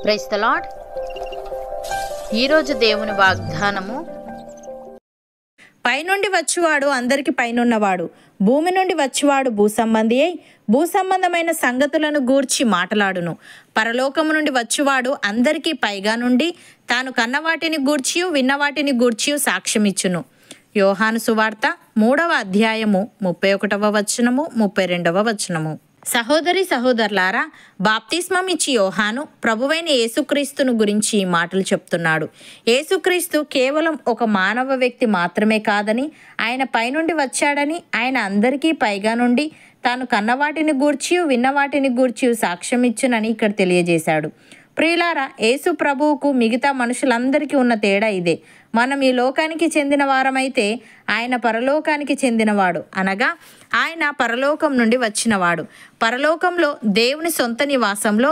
Praise the lord. ఈరోజు దేవుని వాగ్దానము, పైనుండి వచ్చువాడు అందరికి పైనున్నవాడు, భూమి నుండి వచ్చువాడు భూసంబంధి అయి భూసంబంధమైన సంగతులను గూర్చి మాటలాడును. పరలోకము నుండి వచ్చువాడు అందరికీ పైగా నుండి తాను కన్నవాటిని గూర్చియు విన్నవాటిని గూర్చియు సాక్ష్యమిచ్చును. యోహాను సువార్త 3వ అధ్యాయము 31వ వచనము 32వ వచనము. సహోదరి సహోదరులారా, బాప్తిస్మం ఇచ్చి యోహాను ప్రభువైన యేసుక్రీస్తును గురించి ఈ మాటలు చెప్తున్నాడు. యేసుక్రీస్తు కేవలం ఒక మానవ వ్యక్తి మాత్రమే కాదని, ఆయన పైనుండి వచ్చాడని, ఆయన అందరికీ పైగా నుండి తాను కన్నవాటిని గూర్చియు విన్నవాటిని గూర్చియు సాక్ష్యం ఇచ్చునని ఇక్కడ తెలియజేశాడు. ప్రియులారా, యేసు ప్రభువుకు మిగతా మనుషులందరికీ ఉన్న తేడా ఇదే. మనం ఈ లోకానికి చెందిన వారమైతే ఆయన పరలోకానికి చెందినవాడు, అనగా ఆయన పరలోకం నుండి వచ్చినవాడు. పరలోకంలో దేవుని సొంత నివాసంలో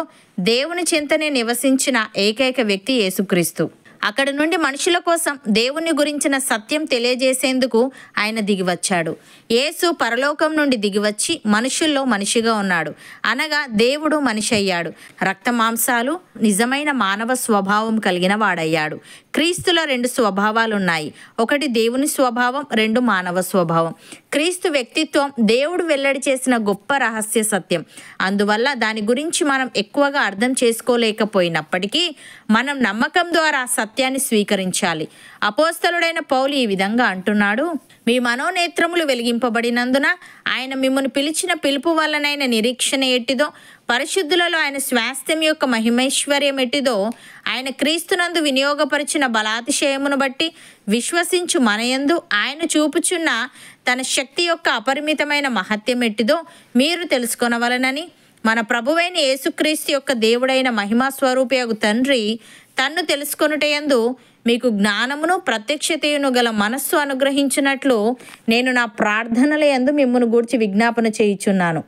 దేవుని చెంతనే నివసించిన ఏకైక వ్యక్తి యేసుక్రీస్తు. అక్కడి నుండి మనుషుల కోసం దేవుని గురించిన సత్యం తెలియజేసేందుకు ఆయన దిగివచ్చాడు. యేసు పరలోకం నుండి దిగివచ్చి మనుషుల్లో మనిషిగా ఉన్నాడు, అనగా దేవుడు మనిషి అయ్యాడు. రక్త మాంసాలు నిజమైన మానవ స్వభావం కలిగిన వాడయ్యాడు. క్రీస్తులో 2 స్వభావాలు ఉన్నాయి. ఒకటి దేవుని స్వభావం, 2 మానవ స్వభావం. క్రీస్తు వ్యక్తిత్వం దేవుడు వెల్లడి చేసిన గొప్ప రహస్య సత్యం. అందువల్ల దాని గురించి మనం ఎక్కువగా అర్థం చేసుకోలేకపోయినప్పటికీ మనం నమ్మకం ద్వారా సత్యాన్ని స్వీకరించాలి. అపోస్తలుడైన పౌలు ఈ విధంగా అంటున్నాడు: మీ మనోనేత్రములు వెలిగింపబడినందున ఆయన మిమ్మల్ని పిలిచిన పిలుపు వల్లనైన నిరీక్షణ ఎట్టిదో, పరిశుద్ధులలో ఆయన స్వాస్థ్యం యొక్క మహిమైశ్వర్యం ఎట్టిదో, ఆయన క్రీస్తునందు వినియోగపరిచిన బలాతిశయమును బట్టి విశ్వసించు మనయందు ఆయన చూపుచున్న తన శక్తి యొక్క అపరిమితమైన మహత్యం ఎట్టిదో మీరు తెలుసుకొనవలనని, మన ప్రభువైన యేసుక్రీస్తు యొక్క దేవుడైన మహిమా స్వరూపియగు తండ్రి తన్ను తెలుసుకొనుటయందు మీకు జ్ఞానమును ప్రత్యక్షతయును గల మనస్సు అనుగ్రహించినట్లు నేను నా ప్రార్థనల యందు మిమ్మును గూర్చి విజ్ఞాపన చేయుచున్నాను.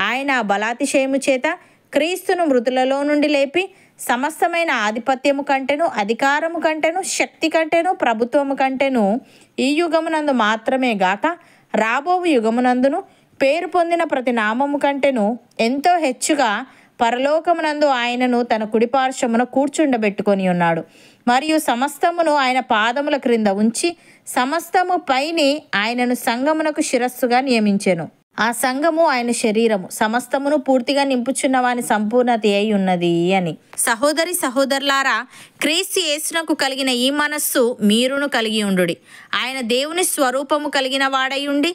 ఆయన బలాతిశయము చేత క్రీస్తును మృతులలో నుండి లేపి సమస్తమైన ఆధిపత్యము కంటేను, అధికారము కంటేను, శక్తి కంటేను, ప్రభుత్వము కంటేను ఈ యుగమునందు మాత్రమే గాక రాబోవు యుగమునందును పేరు పొందిన ప్రతి నామము కంటేను ఎంతో హెచ్చుగా పరలోకమునందు ఆయనను తన కుడిపార్శ్వమున కూర్చుండబెట్టుకొని ఉన్నాడు. మరియు సమస్తమును ఆయన పాదముల క్రింద ఉంచి సమస్తము పైని ఆయనను సంఘమునకు శిరస్సుగా నియమించెను. ఆ సంఘము ఆయన శరీరము, సమస్తమును పూర్తిగా నింపుచున్న వాని సంపూర్ణత అయి ఉన్నది అని. సహోదరి సహోదరులారా, క్రీస్తు యేసునకు కలిగిన ఈ మనస్సు మీరును కలిగి ఉండుడి. ఆయన దేవుని స్వరూపము కలిగిన వాడై ఉండి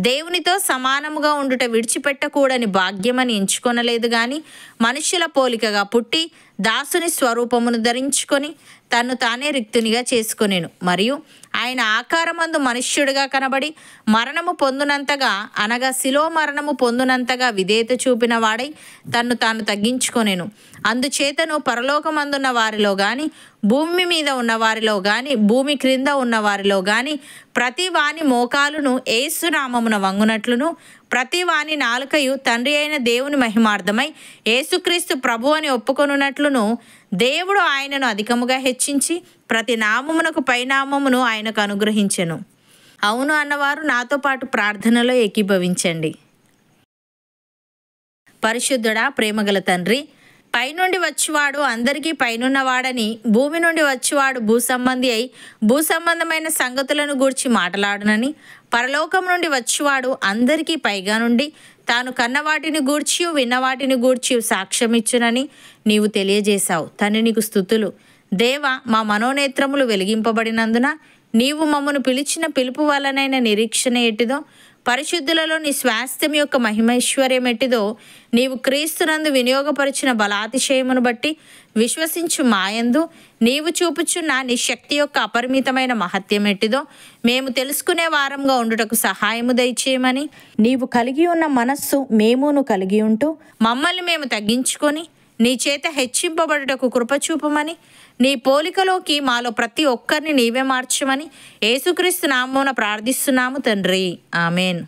దేవునితో సమానముగా ఉండుట విడిచిపెట్టకూడని భాగ్యమని ఎంచుకొనలేదు గాని, మనుష్యుల పోలికగా పుట్టి దాసుని స్వరూపమును ధరించుకొని తన్ను తానే రిక్తునిగా చేసుకొనెను. మరియు ఆయన ఆకారమందు మనుష్యుడిగా కనబడి మరణము పొందునంతగా, అనగా శిలో మరణము పొందునంతగా విధేయత చూపిన వాడై తన్ను తాను తగ్గించుకొనెను. అందుచేతను పరలోకమందున్న వారిలో గాని, భూమి మీద ఉన్న వారిలో గాని, భూమి క్రింద ఉన్న వారిలో గాని ప్రతి వాని మోకాలును యేసు నామమున వంగునట్లును, ప్రతి వాని నాలుకయు తండ్రి అయిన దేవుని మహిమార్థమై యేసుక్రీస్తు ప్రభు అని ఒప్పుకొనున్నట్లును దేవుడు ఆయనను అధికముగా హెచ్చించి ప్రతి నామమునకు పైనామమును ఆయనకు అనుగ్రహించెను. అవును అన్నవారు నాతో పాటు ప్రార్థనలో ఏకీభవించండి. పరిశుద్ధుడా, ప్రేమగల తండ్రి, పైనుండి వచ్చువాడు అందరికీ పైనున్నవాడని, భూమి నుండి వచ్చువాడు భూసంబంధి అయి భూసంబంధమైన సంగతులను గూర్చి మాటలాడునని, పరలోకం నుండి వచ్చువాడు అందరికీ పైగా నుండి తాను కన్నవాటిని గూర్చియు విన్నవాటిని గూర్చియు సాక్ష్యమిచ్చునని నీవు తెలియజేశావు. తండ్రి, నీకు స్తుతులు. దేవ, మా మనోనేత్రములు వెలిగింపబడినందున నీవు మమ్మను పిలిచిన పిలుపు వలనైన నిరీక్షణ ఎట్టిదో, పరిశుద్ధులలో నీ స్వాస్థ్యం యొక్క మహిమైశ్వర్యం ఎట్టిదో, నీవు క్రీస్తునందు వినియోగపరిచిన బలాతిశయమును బట్టి విశ్వసించు మాయందు నీవు చూపుచున్న నీ శక్తి యొక్క అపరిమితమైన మహత్యం ఎట్టిదో మేము తెలుసుకునే వారంగా ఉండుటకు సహాయము దయచేయమని, నీవు కలిగి ఉన్న మనస్సు మేమును కలిగి ఉంటూ మమ్మల్ని మేము తగ్గించుకొని నీ చేత హెచ్చింపబడుటకు కృపచూపమని, నీ పోలికలోకి మాలో ప్రతి ఒక్కరిని నీవే మార్చమని యేసుక్రీస్తు నామమున ప్రార్థిస్తున్నాము తండ్రి. ఆమెన్.